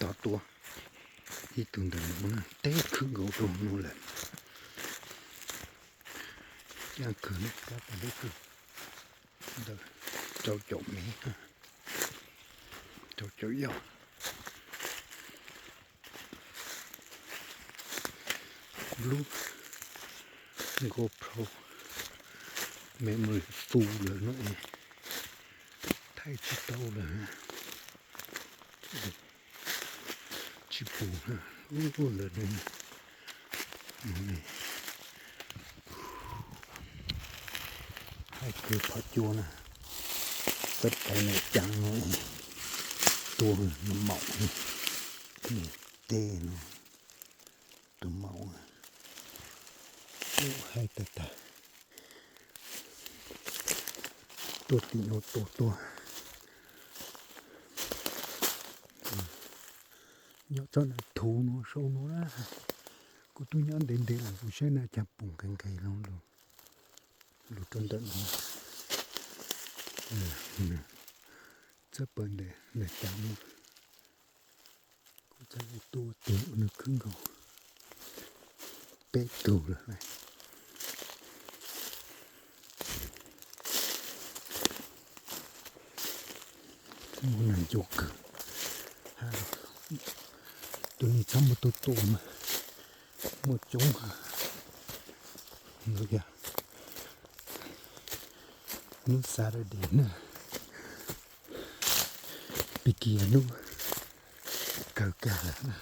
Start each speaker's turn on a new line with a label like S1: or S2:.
S1: ต่อตัวที่ตุนเดินมันเตะขึ้นกับตรงนู้นเลยยังคืนก็ไปได้คือเดินเจ้าจบมีเจ้าเจ้ายอลูก GoPro memory full rồi nó thay chỉ đâu rồi chỉ phụ ha lúc rồi này hai cái phát chua nè tất cái này trắng nó tua nó mỏng này tê nó từ mỏng hai tờ tua tí nó tua nhớ cho nó thú nó sâu nó ra cô tôi nhớ đến đây là tôi sẽ là chặt bùng cành cây luôn rồi lụt trên tận nó rất bận để chạm nó cô chạy tua tiểu nó cứng cầu bé tù rồi này muốn làm chụp tôi nghĩ trong một tổ mà một chúng nữa kìa nước xa ra đến nè bị kia nước cờ cả nè